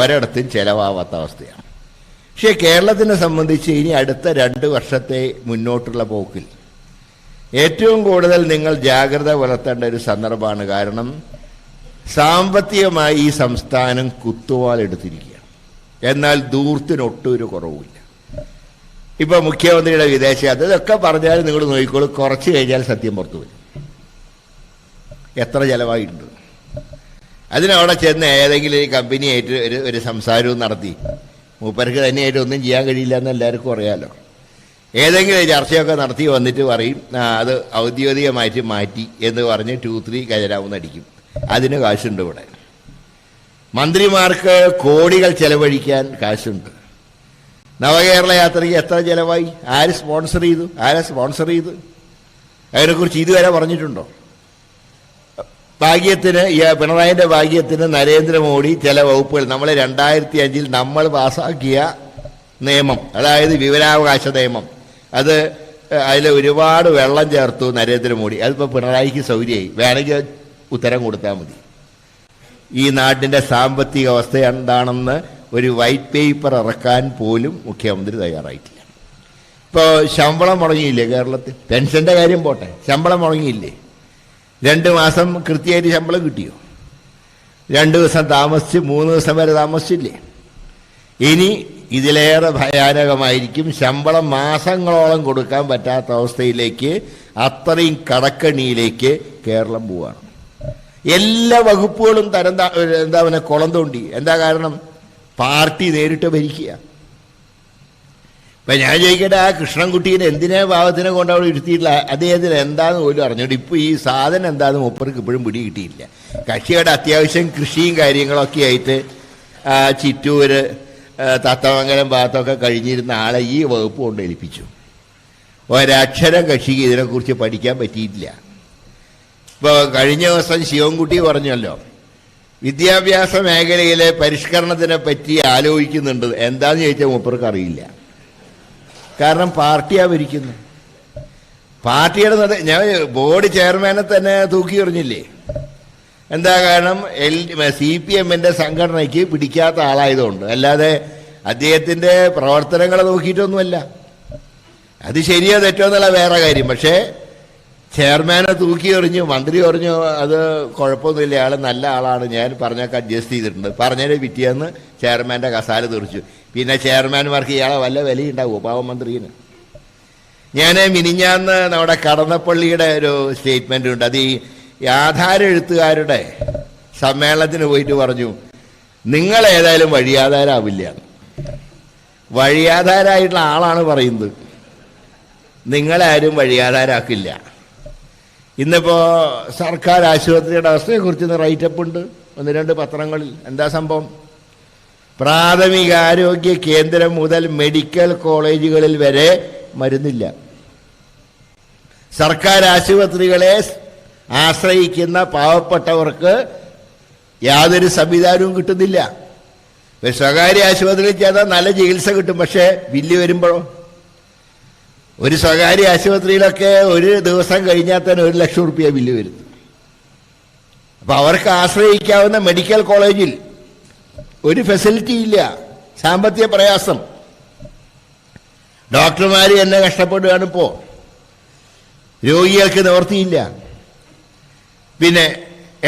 ഒരിടത്തും ചിലവാവാത്ത അവസ്ഥയാണ്. പക്ഷേ കേരളത്തിനെ സംബന്ധിച്ച് ഇനി അടുത്ത 2 വർഷത്തെ മുന്നോട്ടുള്ള പോക്കിൽ ഏറ്റവും കൂടുതൽ നിങ്ങൾ ജാഗ്രത പുലർത്തേണ്ട ഒരു സന്ദർഭമാണ്. കാരണം സാമ്പത്തികമായി ഈ സംസ്ഥാനം കുത്തുവാലെടുത്തിരിക്കുകയാണ്. എന്നാൽ ദൂർത്തിനൊട്ടും ഒരു കുറവുമില്ല. ഇപ്പോൾ മുഖ്യമന്ത്രിയുടെ വിദേശയാത്ര ഇതൊക്കെ പറഞ്ഞാൽ നിങ്ങൾ നോക്കിക്കോളൂ, കുറച്ച് കഴിഞ്ഞാൽ സത്യം പുറത്തു വരും. എത്ര ചിലവായിട്ടുണ്ട്. അതിനവിടെ ചെന്ന് ഏതെങ്കിലും ഒരു കമ്പനിയായിട്ട് ഒരു സംസാരവും നടത്തി മൂപ്പർക്ക് തന്നെയായിട്ട് ഒന്നും ചെയ്യാൻ കഴിയില്ല എന്ന് എല്ലാവർക്കും അറിയാമല്ലോ. ഏതെങ്കിലും ചർച്ചയൊക്കെ നടത്തി വന്നിട്ട് പറയും അത് ഔദ്യോഗികമായിട്ട് മാറ്റി എന്ന് പറഞ്ഞ് 2-3 കജരാവുന്ന അടിക്കും. അതിന് കാശുണ്ട് ഇവിടെ. മന്ത്രിമാർക്ക് കോടികൾ ചെലവഴിക്കാൻ കാശുണ്ട്. നവകേരള യാത്രയ്ക്ക് എത്ര ചിലവായി? ആര് സ്പോൺസർ ചെയ്തു? ആരാ സ്പോൺസർ ചെയ്ത്? അതിനെക്കുറിച്ച് ഇതുവരെ പറഞ്ഞിട്ടുണ്ടോ? ഭാഗ്യത്തിന് പിണറായിൻ്റെ ഭാഗ്യത്തിന് നരേന്ദ്രമോദി ചില വകുപ്പുകൾ നമ്മൾ 2005 നമ്മൾ പാസ്സാക്കിയ നിയമം, അതായത് വിവരാവകാശ നിയമം, അതിൽ ഒരുപാട് വെള്ളം ചേർത്തു നരേന്ദ്രമോദി. അതിപ്പോൾ പിണറായിക്ക് സൗകര്യമായി, വേണമെങ്കിൽ ഉത്തരം കൊടുത്താൽ മതി. ഈ നാട്ടിൻ്റെ സാമ്പത്തിക അവസ്ഥ എന്താണെന്ന് ഒരു വൈറ്റ് പേപ്പർ ഇറക്കാൻ പോലും മുഖ്യമന്ത്രി തയ്യാറായിട്ടില്ല. ഇപ്പോൾ ശമ്പളം മുടങ്ങിയില്ലേ കേരളത്തിൽ? പെൻഷൻ്റെ കാര്യം പോട്ടെ, ശമ്പളം മുടങ്ങിയില്ലേ? 2 മാസം കൃത്യമായിട്ട് ശമ്പളം കിട്ടിയോ? 2 ദിവസം താമസിച്ച് 3 ദിവസം വരെ താമസിച്ചില്ലേ? ഇനി ഇതിലേറെ ഭയാനകമായിരിക്കും. ശമ്പളം മാസങ്ങളോളം കൊടുക്കാൻ പറ്റാത്ത അവസ്ഥയിലേക്ക്, അത്രയും കടക്കണിയിലേക്ക് കേരളം പോവുകയാണ്. എല്ലാ വകുപ്പുകളും കുളം തോണ്ടി. എന്താ കാരണം? പാർട്ടി നേരിട്ട് ഭരിക്കുക. ഇപ്പം ഞാൻ ചോദിക്കട്ടെ, ആ കൃഷ്ണൻകുട്ടീനെ എന്തിനാ ഭാവത്തിനെ കൊണ്ട് അവിടെ ഇരുത്തിയിട്ടില്ല? അദ്ദേഹത്തിന് എന്താണെന്ന് പോലും അറിഞ്ഞോട്ട് ഇപ്പോൾ ഈ സാധനം എന്താണെന്ന് മൂപ്പർക്ക് ഇപ്പോഴും പിടി കിട്ടിയില്ല. കക്ഷിയുടെ അത്യാവശ്യം കൃഷിയും കാര്യങ്ങളൊക്കെ ആയിട്ട് ചിറ്റൂർ, തത്തമംഗലം ഭാഗത്തൊക്കെ കഴിഞ്ഞിരുന്ന ആളെ ഈ വകുപ്പ് കൊണ്ട് ഏൽപ്പിച്ചു. ഒരക്ഷരം കക്ഷിക്ക് ഇതിനെക്കുറിച്ച് പഠിക്കാൻ പറ്റിയിട്ടില്ല. ഇപ്പോൾ കഴിഞ്ഞ ദിവസം ശിവൻകുട്ടി പറഞ്ഞല്ലോ, വിദ്യാഭ്യാസ മേഖലയിലെ പരിഷ്കരണത്തിനെ പറ്റി ആലോചിക്കുന്നുണ്ട്. എന്താണെന്ന് ചോദിച്ചാൽ മൂപ്പർക്ക് അറിയില്ല. കാരണം പാർട്ടിയാണ് ഭരിക്കുന്നത്. പാർട്ടിയുടെ ഞാൻ ബോർഡ് ചെയർമാനെ തന്നെ തൂക്കി എറിഞ്ഞില്ലേ? എന്താ കാരണം? CPM-ന്റെ സംഘടനയ്ക്ക് പിടിക്കാത്ത ആളായതുകൊണ്ട്. അല്ലാതെ അദ്ദേഹത്തിൻ്റെ പ്രവർത്തനങ്ങളെ നോക്കിയിട്ടൊന്നുമല്ല. അത് ശരിയോ തെറ്റോ എന്നുള്ള വേറെ കാര്യം. പക്ഷേ ചെയർമാനെ തൂക്കി എറിഞ്ഞു, മന്ത്രി പറഞ്ഞു അത് കുഴപ്പമൊന്നുമില്ല, അയാൾ നല്ല ആളാണ്, ഞാൻ പറഞ്ഞൊക്കെ അഡ്ജസ്റ്റ് ചെയ്തിട്ടുണ്ട്. പറഞ്ഞതിന് പിറ്റേന്ന് ചെയർമാൻ്റെ കസാല തെറിച്ചു. പിന്നെ ചെയർമാൻമാർക്ക് ഇയാളെ വല്ല വിലയുണ്ടാവുമോ പാവം മന്ത്രിന്? ഞാൻ മിനിഞ്ഞാന്ന് നമ്മുടെ കടന്നപ്പള്ളിയുടെ ഒരു സ്റ്റേറ്റ്മെൻ്റ് ഉണ്ട്. അത് ഈ ആധാര എഴുത്തുകാരുടെ സമ്മേളനത്തിന് പോയിട്ട് പറഞ്ഞു, നിങ്ങൾ ഏതായാലും വഴിയാധാരാവില്ല. വഴിയാധാരായിട്ടുള്ള ആളാണ് പറയുന്നത്, നിങ്ങളാരും വഴിയാധാരാക്കില്ല. ഇന്നിപ്പോൾ സർക്കാർ ആശുപത്രിയുടെ അവസ്ഥയെക്കുറിച്ച് റൈറ്റപ്പ് ഉണ്ട് 1-2 പത്രങ്ങളിൽ. എന്താ സംഭവം? പ്രാഥമികാരോഗ്യ കേന്ദ്രം മുതൽ മെഡിക്കൽ കോളേജുകളിൽ വരെ മരുന്നില്ല. സർക്കാർ ആശുപത്രികളെ ആശ്രയിക്കുന്ന പാവപ്പെട്ടവർക്ക് യാതൊരു സംവിധാനവും കിട്ടുന്നില്ല. സ്വകാര്യ ആശുപത്രിയിൽ ചെയ്താൽ നല്ല ചികിത്സ കിട്ടും, പക്ഷേ ബില്ല് വരുമ്പോഴോ? ഒരു സ്വകാര്യ ആശുപത്രിയിലൊക്കെ ഒരു ദിവസം കഴിഞ്ഞാൽ തന്നെ 1 ലക്ഷം റുപ്യ ബില്ല് വരുന്നു. അപ്പം അവർക്ക് ആശ്രയിക്കാവുന്ന മെഡിക്കൽ കോളേജിൽ ഒരു ഫെസിലിറ്റി ഇല്ല. സാമ്പത്തിക പ്രയാസം. ഡോക്ടർമാർ എന്നെ കഷ്ടപ്പെടുകയാണ്. ഇപ്പോൾ രോഗികൾക്ക് നിവർത്തിയില്ല. പിന്നെ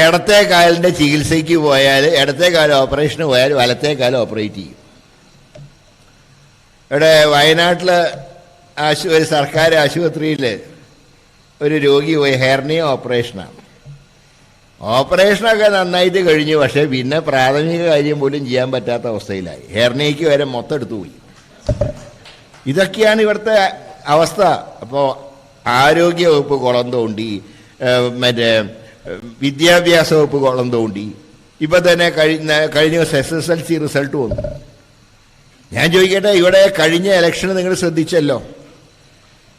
ഇടത്തെ കാലിൻ്റെ ചികിത്സയ്ക്ക് പോയാൽ, ഇടത്തെ കാലം ഓപ്പറേഷന് പോയാൽ വലത്തെ കാലം ഓപ്പറേറ്റ് ചെയ്യും. ഇവിടെ വയനാട്ടിൽ ഒരു സർക്കാർ ആശുപത്രിയിൽ ഒരു രോഗി പോയി, ഹെർണിയ ഓപ്പറേഷനാണ്. ഓപ്പറേഷനൊക്കെ നന്നായിട്ട് കഴിഞ്ഞു, പക്ഷേ പിന്നെ പ്രാഥമിക കാര്യം പോലും ചെയ്യാൻ പറ്റാത്ത അവസ്ഥയിലായി. ഹെർണിയയ്ക്ക് വരെ മൊത്തം എടുത്തു പോയി. ഇതൊക്കെയാണ് ഇവിടുത്തെ അവസ്ഥ. അപ്പോൾ ആരോഗ്യ വകുപ്പ് കുളം തോണ്ടി, മറ്റേ വിദ്യാഭ്യാസ വകുപ്പ് കുളം തോണ്ടി. ഇപ്പം തന്നെ കഴിഞ്ഞ SSLC റിസൾട്ട് വന്നു. ഞാൻ ചോദിക്കട്ടെ, ഇവിടെ കഴിഞ്ഞ ഇലക്ഷന് നിങ്ങൾ ശ്രദ്ധിച്ചല്ലോ,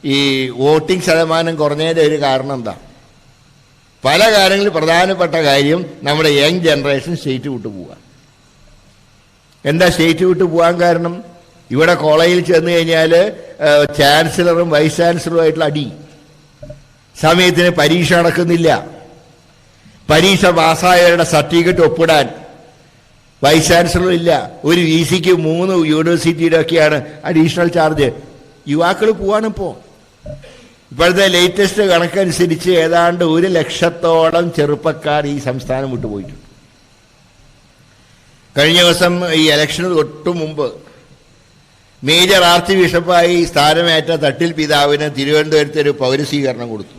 ഈ വോട്ടിംഗ് ശതമാനം കുറഞ്ഞതിൻ്റെ ഒരു കാരണം എന്താ? പല കാര്യങ്ങളിൽ പ്രധാനപ്പെട്ട കാര്യം നമ്മുടെ യങ് ജനറേഷൻ സ്റ്റേറ്റ് വിട്ടു പോവുക. എന്താ സ്റ്റേറ്റ് വിട്ടു പോകാൻ കാരണം? ഇവിടെ കോളേജിൽ ചെന്ന് കഴിഞ്ഞാൽ ചാൻസലറും വൈസ് ചാൻസലറുമായിട്ടുള്ള അടി, സമയത്തിന് പരീക്ഷ നടക്കുന്നില്ല, പരീക്ഷ പാസ്സായവരുടെ സർട്ടിഫിക്കറ്റ് ഒപ്പിടാൻ വൈസ് ചാൻസലർ ഇല്ല, ഒരു VC-ക്ക് 3 യൂണിവേഴ്സിറ്റിയുടെ ഒക്കെയാണ് അഡീഷണൽ ചാർജ്. യുവാക്കൾ പോവാണിപ്പോൾ. ഇപ്പോഴത്തെ ലേറ്റസ്റ്റ് കണക്കനുസരിച്ച് ഏതാണ്ട് 1 ലക്ഷത്തോളം ചെറുപ്പക്കാർ ഈ സംസ്ഥാനം വിട്ടുപോയിട്ടുണ്ട്. കഴിഞ്ഞ ദിവസം ഈ ഇലക്ഷന് തൊട്ടു മുമ്പ് മേജർ ആർച്ച് ബിഷപ്പായി സ്ഥാനമേറ്റ തട്ടിൽ പിതാവിന് തിരുവനന്തപുരത്ത് ഒരു പൗരസ്വീകരണം കൊടുത്തു.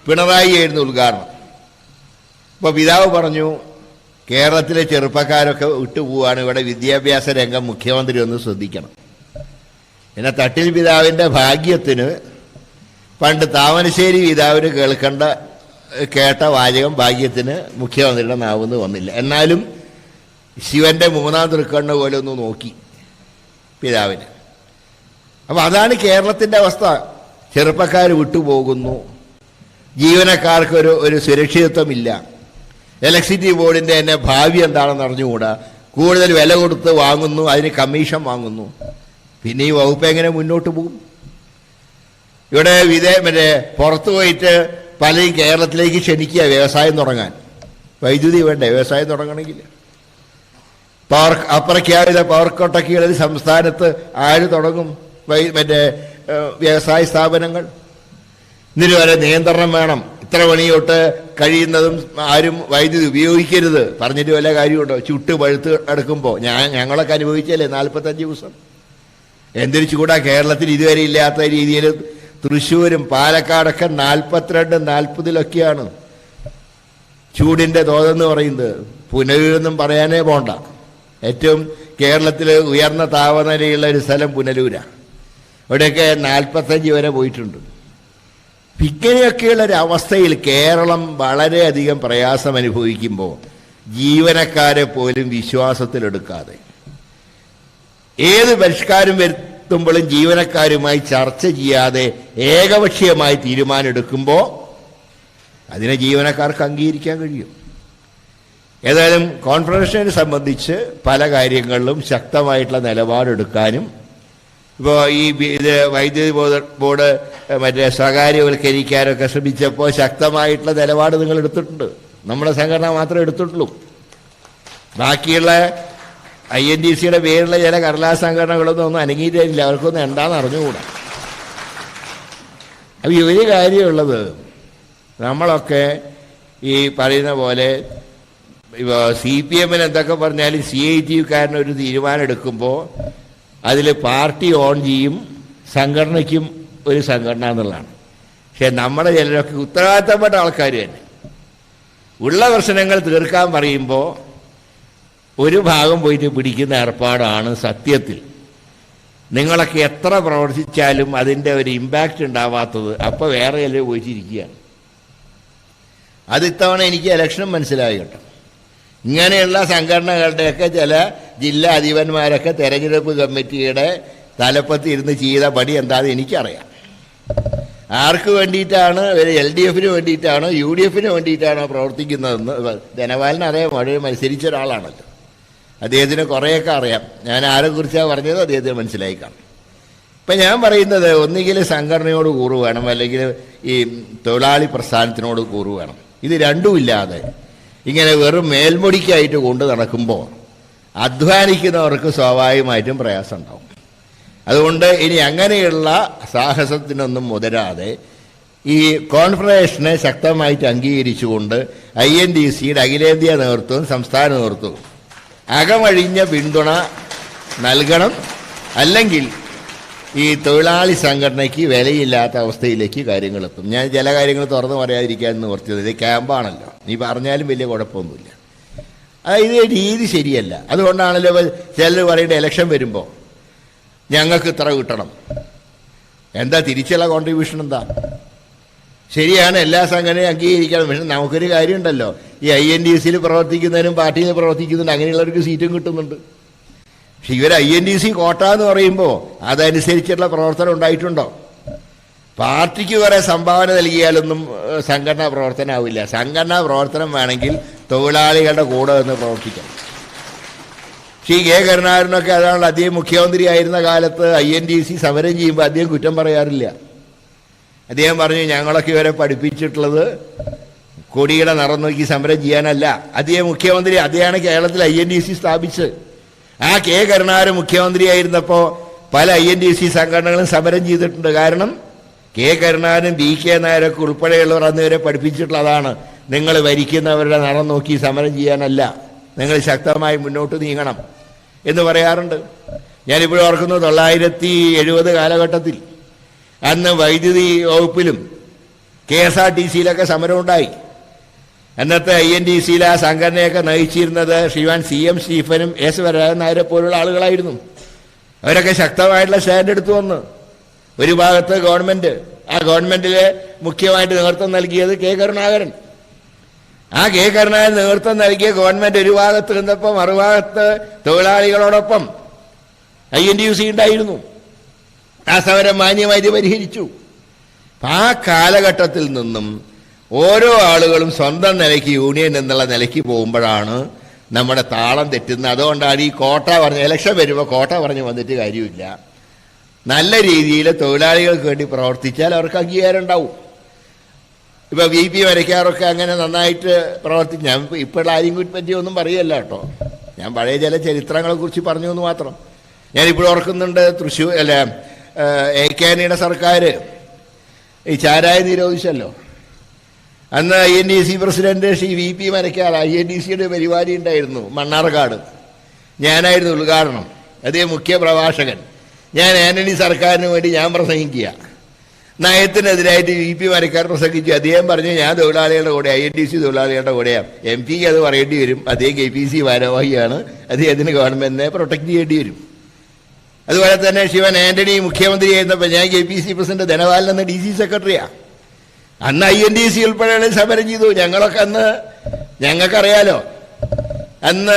പിണറായി ആയിരുന്നു ഉദ്ഘാടനം. അപ്പോൾ പിതാവ് പറഞ്ഞു, കേരളത്തിലെ ചെറുപ്പക്കാരൊക്കെ വിട്ടുപോവാണ്, ഇവിടെ വിദ്യാഭ്യാസ രംഗം മുഖ്യമന്ത്രി ഒന്ന് ശ്രദ്ധിക്കണം. പിന്നെ തട്ടിൽ പിതാവിൻ്റെ ഭാഗ്യത്തിന് പണ്ട് താമരശ്ശേരി പിതാവിന് കേട്ട വാചകം ഭാഗ്യത്തിന് മുഖ്യമന്ത്രിയുടെ നാവുന്ന് വന്നില്ല. എന്നാലും ശിവന്റെ 3-ാം തൃക്കണ്ണ് പോലെ ഒന്ന് നോക്കി പിതാവിന്. അപ്പം അതാണ് കേരളത്തിൻ്റെ അവസ്ഥ. ചെറുപ്പക്കാർ വിട്ടുപോകുന്നു, ജീവനക്കാർക്ക് ഒരു സുരക്ഷിതത്വമില്ല, ഇലക്ട്രിസിറ്റി ബോർഡിൻ്റെ തന്നെ ഭാവി എന്താണെന്ന് അറിഞ്ഞുകൂടാ, കൂടുതൽ വില കൊടുത്ത് വാങ്ങുന്നു, അതിന് കമ്മീഷൻ വാങ്ങുന്നു. പിന്നെ ഈ വകുപ്പ് എങ്ങനെ മുന്നോട്ട് പോകും? ഇവിടെ മറ്റേ പുറത്തു പോയിട്ട് പലരും കേരളത്തിലേക്ക് ക്ഷണിക്കുക വ്യവസായം തുടങ്ങാൻ. വൈദ്യുതി വേണ്ടേ വ്യവസായം തുടങ്ങണമെങ്കിൽ? അപ്രഖ്യാപിത പവർ കോട്ടക്കുകളിൽ സംസ്ഥാനത്ത് ആര് തുടങ്ങും? മറ്റേ വ്യവസായ സ്ഥാപനങ്ങൾ. ഇതിന് വരെ നിയന്ത്രണം വേണം. ഇത്ര മണി തൊട്ട് കഴിയുന്നതും ആരും വൈദ്യുതി ഉപയോഗിക്കരുത് പറഞ്ഞിട്ട് വല്ല കാര്യമുണ്ടോ? ചുട്ട് പഴുത്ത് എടുക്കുമ്പോൾ ഞങ്ങളൊക്കെ അനുഭവിച്ചല്ലേ 45 ദിവസം. എന്തൊരു ചൂടാ കേരളത്തിൽ ഇതുവരെ ഇല്ലാത്ത രീതിയിൽ. തൃശ്ശൂരും പാലക്കാടൊക്കെ 42, 40 ചൂടിൻ്റെ തോതെന്ന് പറയുന്നത്. പുനലൂരൊന്നും പറയാനേ പോണ്ട. ഏറ്റവും കേരളത്തിൽ ഉയർന്ന താപനിലയുള്ള ഒരു സ്ഥലം പുനലൂരാണ്. അവിടെയൊക്കെ 45 വരെ പോയിട്ടുണ്ട്. ഇങ്ങനെയൊക്കെയുള്ള ഒരു അവസ്ഥയിൽ കേരളം വളരെയധികം പ്രയാസം അനുഭവിക്കുമ്പോൾ ജീവനക്കാരെ പോലും വിശ്വാസത്തിലെടുക്കാതെ ഏത് പരിഷ്കാരം വരുത്തുമ്പോഴും ജീവനക്കാരുമായി ചർച്ച ചെയ്യാതെ ഏകപക്ഷീയമായി തീരുമാനമെടുക്കുമ്പോൾ അതിനെ ജീവനക്കാർക്ക് അംഗീകരിക്കാൻ കഴിയും. ഏതായാലും കോൺഫെഡറേഷനെ സംബന്ധിച്ച് പല കാര്യങ്ങളിലും ശക്തമായിട്ടുള്ള നിലപാടെടുക്കാനും ഇപ്പോൾ ഇത് വൈദ്യുതി ബോർഡ് മറ്റേ സ്വകാര്യവൽക്കരിക്കാനൊക്കെ ശ്രമിച്ചപ്പോൾ ശക്തമായിട്ടുള്ള നിലപാട് നിങ്ങൾ എടുത്തിട്ടുണ്ട്. നമ്മുടെ സംഘടന മാത്രമേ എടുത്തിട്ടുള്ളൂ. ബാക്കിയുള്ള INTC-യുടെ പേരുള്ള ചില കടലാസ് സംഘടനകളൊന്നും അനങ്ങിയിട്ടില്ല. അവർക്കൊന്നും എന്താണെന്ന് അറിഞ്ഞുകൂടാ. അപ്പോൾ ഒരു കാര്യമുള്ളത്, നമ്മളൊക്കെ ഈ പറയുന്ന പോലെ ഇപ്പോൾ CPM-ന് എന്തൊക്കെ പറഞ്ഞാലും CITU-കാരനൊരു തീരുമാനം എടുക്കുമ്പോൾ അതിൽ പാർട്ടി ഓൺ ചെയ്യും, സംഘടനയ്ക്കും ഒരു സംഘടന എന്നുള്ളതാണ്. പക്ഷെ നമ്മുടെ ചിലരൊക്കെ ഉത്തരവാദിത്തപ്പെട്ട ആൾക്കാർ തന്നെ ഉള്ള പ്രശ്നങ്ങൾ തീർക്കാൻ പറയുമ്പോൾ ഒരു ഭാഗം പോയിട്ട് പിടിക്കുന്ന ഏർപ്പാടാണ് സത്യത്തിൽ നിങ്ങളൊക്കെ എത്ര പ്രവർത്തിച്ചാലും അതിൻ്റെ ഒരു ഇമ്പാക്റ്റ് ഉണ്ടാവാത്തത്. അപ്പോൾ വേറെ ചിലർ പോയിട്ടിരിക്കുകയാണ്. അത് ഇത്തവണ എനിക്ക് ഇലക്ഷനും മനസ്സിലായി കേട്ടോ. ഇങ്ങനെയുള്ള സംഘടനകളുടെയൊക്കെ ചില ജില്ലാ അധിപന്മാരൊക്കെ തെരഞ്ഞെടുപ്പ് കമ്മിറ്റിയുടെ തലപ്പത്ത് ഇരുന്ന് ചെയ്ത പണി എന്താണെന്ന് എനിക്കറിയാം. ആർക്ക് വേണ്ടിയിട്ടാണ്? LDF-ന് വേണ്ടിയിട്ടാണോ UDF-ന് വേണ്ടിയിട്ടാണോ പ്രവർത്തിക്കുന്നതെന്ന് ധനപാലൻ അറിയാം. അവിടെ മത്സരിച്ച ഒരാളാണല്ലോ. അദ്ദേഹത്തിന് കുറേയൊക്കെ അറിയാം. ഞാൻ ആരെക്കുറിച്ചാണ് പറഞ്ഞത് അദ്ദേഹത്തിന് മനസ്സിലായി കാണും. ഇപ്പം ഞാൻ പറയുന്നത് ഒന്നുകിൽ സംഘടനയോട് കൂറ് വേണം, അല്ലെങ്കിൽ ഈ തൊഴിലാളി പ്രസ്ഥാനത്തിനോട് കൂറ് വേണം. ഇത് രണ്ടുമില്ലാതെ ഇങ്ങനെ വെറും മേൽമുടിക്കായിട്ട് കൊണ്ട് നടക്കുമ്പോൾ അധ്വാനിക്കുന്നവർക്ക് സ്വാഭാവികമായിട്ടും പ്രയാസം ഉണ്ടാവും. അതുകൊണ്ട് ഇനി അങ്ങനെയുള്ള സാഹസത്തിനൊന്നും മുതിരാതെ ഈ കോൺഫെഡറേഷനെ ശക്തമായിട്ട് അംഗീകരിച്ചുകൊണ്ട് INTC-യുടെ അഖിലേന്ത്യാ നേതൃത്വവും സംസ്ഥാന നേതൃത്വവും അകമഴിഞ്ഞ പിന്തുണ നൽകണം. അല്ലെങ്കിൽ ഈ തൊഴിലാളി സംഘടനയ്ക്ക് വിലയില്ലാത്ത അവസ്ഥയിലേക്ക് കാര്യങ്ങളെത്തും. ഞാൻ ചില കാര്യങ്ങൾ തുറന്നു പറയാതിരിക്കാൻ നിവർത്തിയത്. ഇത് ക്യാമ്പാണല്ലോ, നീ പറഞ്ഞാലും വലിയ കുഴപ്പമൊന്നുമില്ല. ഇത് രീതി ശരിയല്ല. അതുകൊണ്ടാണല്ലോ ചിലർ പറയേണ്ട ഇലക്ഷൻ വരുമ്പോൾ ഞങ്ങൾക്ക് ഇത്ര കിട്ടണം. എന്താ തിരിച്ചുള്ള കോൺട്രിബ്യൂഷൻ? എന്താ? ശരിയാണ്, എല്ലാ സംഘടനയും അംഗീകരിക്കണം. പക്ഷെ നമുക്കൊരു കാര്യമുണ്ടല്ലോ, ഈ INTC-യിൽ പ്രവർത്തിക്കുന്നതിനും പാർട്ടിയിൽ പ്രവർത്തിക്കുന്നതിനും അങ്ങനെയുള്ളവർക്ക് സീറ്റും കിട്ടുന്നുണ്ട്. പക്ഷെ ഇവർ INTC കോട്ട എന്ന് പറയുമ്പോൾ അതനുസരിച്ചുള്ള പ്രവർത്തനം ഉണ്ടായിട്ടുണ്ടോ? പാർട്ടിക്ക് കുറേ സംഭാവന നൽകിയാലൊന്നും സംഘടനാ പ്രവർത്തനമാവില്ല. സംഘടനാ പ്രവർത്തനം വേണമെങ്കിൽ തൊഴിലാളികളുടെ കൂടെ നിന്ന് പ്രവർത്തിക്കണം. ശ്രീ K. കരുണാകരനൊക്കെ അതാണല്ലോ, അദ്ദേഹം മുഖ്യമന്ത്രി ആയിരുന്ന കാലത്ത് INTC സമരം ചെയ്യുമ്പോൾ അദ്ദേഹം കുറ്റം പറയാറില്ല. അദ്ദേഹം പറഞ്ഞു, ഞങ്ങളൊക്കെ ഇവരെ പഠിപ്പിച്ചിട്ടുള്ളത് കൊടിയുടെ നിറം നോക്കി സമരം ചെയ്യാനല്ല. അദ്ദേഹം മുഖ്യമന്ത്രി, അദ്ദേഹമാണ് കേരളത്തിൽ INTC സ്ഥാപിച്ച്. ആ K. കരുണാകരൻ മുഖ്യമന്ത്രി ആയിരുന്നപ്പോൾ പല INTC സംഘടനകളും സമരം ചെയ്തിട്ടുണ്ട്. കാരണം K. കരുണാകരനും BK നായരൊക്കെ ഉൾപ്പെടെയുള്ളവർ അന്ന് വരെ പഠിപ്പിച്ചിട്ടുള്ളതാണ്, നിങ്ങൾ ഭരിക്കുന്നവരുടെ നിറം നോക്കി സമരം ചെയ്യാനല്ല, നിങ്ങൾ ശക്തമായി മുന്നോട്ട് നീങ്ങണം എന്ന് പറയാറുണ്ട്. ഞാനിപ്പോഴും ഓർക്കുന്നു, 1970 കാലഘട്ടത്തിൽ അന്ന് വൈദ്യുതി വകുപ്പിലും KSRTC-യിലൊക്കെ സമരമുണ്ടായി. അന്നത്തെ INTC-യിലെ ആ സംഘടനയൊക്കെ നയിച്ചിരുന്നത് ശ്രീമാൻ CM സ്റ്റീഫനും S. വരദാസൻ നായരെ പോലുള്ള ആളുകളായിരുന്നു. അവരൊക്കെ ശക്തമായിട്ടുള്ള സ്റ്റാൻഡ് എടുത്തു വന്ന്. ഒരു ഭാഗത്ത് ഗവൺമെൻറ്, ആ ഗവൺമെൻറ്റിലെ മുഖ്യമായിട്ട് നേതൃത്വം നൽകിയത് K. കരുണാകരൻ. ആ K. കരുണാകരൻ നേതൃത്വം നൽകിയ ഗവൺമെൻറ് ഒരു ഭാഗത്ത് നിന്നപ്പോൾ മറുഭാഗത്ത് തൊഴിലാളികളോടൊപ്പം INTC ഉണ്ടായിരുന്നു. ആ സമരം മാന്യമായി പരിഹരിച്ചു. ആ കാലഘട്ടത്തിൽ നിന്നും ഓരോ ആളുകളും സ്വന്തം നിലയ്ക്ക് യൂണിയൻ എന്നുള്ള നിലയ്ക്ക് പോകുമ്പോഴാണ് നമ്മുടെ താളം തെറ്റുന്നത്. അതുകൊണ്ടാണ് ഈ കോട്ട പറഞ്ഞ് ഇലക്ഷൻ വരുമ്പോൾ കോട്ട പറഞ്ഞ് വന്നിട്ട് കാര്യമില്ല. നല്ല രീതിയിൽ തൊഴിലാളികൾക്ക് വേണ്ടി പ്രവർത്തിച്ചാൽ അവർക്ക് അംഗീകാരം ഉണ്ടാവും. ഇപ്പോൾ VP വരയ്ക്കാറൊക്കെ അങ്ങനെ നന്നായിട്ട് പ്രവർത്തിച്ച്, ഞാൻ ഇപ്പോഴുള്ള ആരെയും പറ്റി ഒന്നും പറയല്ല കേട്ടോ. ഞാൻ പഴയ ചില ചരിത്രങ്ങളെക്കുറിച്ച് പറഞ്ഞു എന്ന് മാത്രം. ഞാനിപ്പോഴും ഓർക്കുന്നുണ്ട്, തൃശ്ശൂർ AK ആന്റണിയുടെ സർക്കാർ ഈ ചാരായം നിരോധിച്ചല്ലോ. അന്ന് INDC president Shri VP Marakkar INDCയുടെ പരിപാടി ഉണ്ടായിരുന്നു മണ്ണാർക്കാട്. ഞാനായിരുന്നു ഉദ്ഘാടനം, അതേ മുഖ്യ പ്രഭാഷകൻ. ഞാൻ ആന്റണി സർക്കാരിന് വേണ്ടി ഞാൻ പ്രസംഗിക്കുക. നയത്തിനെതിരായിട്ട് VP മരക്കാർ പ്രസംഗിച്ചു. അദ്ദേഹം പറഞ്ഞു ഞാൻ തൊഴിലാളികളുടെ കൂടെ INDC തൊഴിലാളികളുടെ കൂടെയാണ്. MP അത് പറയേണ്ടി വരും, അദ്ദേഹം KPC ഭാരവാഹിയാണ്, അദ്ദേഹത്തിന് ഗവൺമെന്റിനെ പ്രൊട്ടക്ട് ചെയ്യേണ്ടി വരും. അതുപോലെ തന്നെ ശിവൻ ആന്റണി മുഖ്യമന്ത്രി ആയിരുന്നപ്പോൾ ഞാൻ KPC പ്രസിഡന്റ്, ധനപാലൻ എന്ന DC സെക്രട്ടറിയാണ്. അന്ന് INDC ഉൾപ്പെടെയുള്ള സമരം ചെയ്തു. ഞങ്ങളൊക്കെ അന്ന് ഞങ്ങൾക്കറിയാലോ, അന്ന്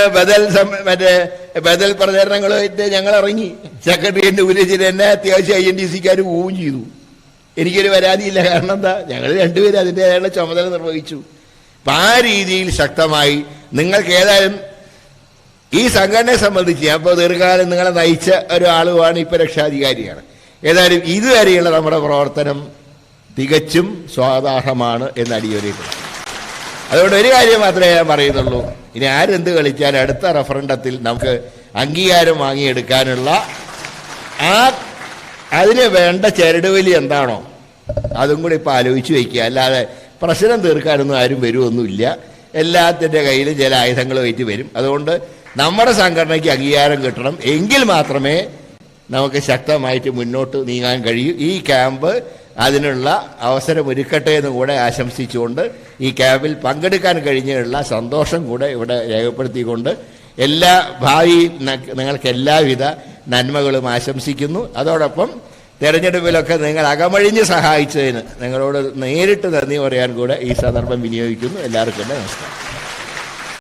ബദൽ പ്രചരണങ്ങളായിട്ട് ഞങ്ങൾ ഇറങ്ങി. സെക്രട്ടറിയേറ്റ് ഉപരിച്ചിട്ട് എന്നെ അത്യാവശ്യം INDCക്കാർ പോവുകയും ചെയ്തു. എനിക്കൊരു പരാതിയില്ല. കാരണം എന്താ, ഞങ്ങൾ രണ്ടുപേരും അതിൻ്റെതായുള്ള ചുമതല നിർവഹിച്ചു. അപ്പം ആ രീതിയിൽ ശക്തമായി നിങ്ങൾക്ക് ഏതായാലും ഈ സംഘടനയെ സംബന്ധിച്ച് ഞാൻ ഇപ്പോൾ ദീർഘകാലം നിങ്ങളെ നയിച്ച ഒരാളുമാണ്, ഇപ്പോൾ രക്ഷാധികാരിയാണ്. ഏതായാലും ഇതുവരെയുള്ള നമ്മുടെ പ്രവർത്തനം തികച്ചും സ്വാഗതാർഹമാണ് എന്ന് അടിയൊരിട്ടു. അതുകൊണ്ട് ഒരു കാര്യം മാത്രമേ ഞാൻ പറയുന്നുള്ളൂ, ഇനി ആരെന്ത് കളിച്ചാൽ അടുത്ത റഫറണ്ടത്തിൽ നമുക്ക് അംഗീകാരം വാങ്ങിയെടുക്കാനുള്ള അതിന് വേണ്ട ചരടുവലി എന്താണോ അതും കൂടി ഇപ്പോൾ ആലോചിച്ച് വയ്ക്കുക. അല്ലാതെ പ്രശ്നം തീർക്കാനൊന്നും ആരും വരുമൊന്നുമില്ല. എല്ലാത്തിൻ്റെ കയ്യിലും ചില ആയുധങ്ങളുമായിട്ട് വരും. അതുകൊണ്ട് നമ്മുടെ സംഘടനയ്ക്ക് അംഗീകാരം കിട്ടണം, എങ്കിൽ മാത്രമേ നമുക്ക് ശക്തമായിട്ട് മുന്നോട്ട് നീങ്ങാൻ കഴിയൂ. ഈ ക്യാമ്പ് അതിനുള്ള അവസരമൊരുക്കട്ടെ എന്ന് കൂടെ ആശംസിച്ചുകൊണ്ട് ഈ ക്യാമ്പിൽ പങ്കെടുക്കാൻ കഴിഞ്ഞുള്ള സന്തോഷം കൂടെ ഇവിടെ രേഖപ്പെടുത്തിക്കൊണ്ട് ഭാവി നിങ്ങൾക്ക് എല്ലാവിധ നന്മകളും ആശംസിക്കുന്നു. അതോടൊപ്പം തെരഞ്ഞെടുപ്പിലൊക്കെ നിങ്ങൾ അകമഴിഞ്ഞ് സഹായിച്ചതിന് നിങ്ങളോട് നേരിട്ട് നന്ദി പറയാൻ കൂടെ ഈ സന്ദർഭം വിനിയോഗിക്കുന്നു. എല്ലാവർക്കും നമസ്കാരം.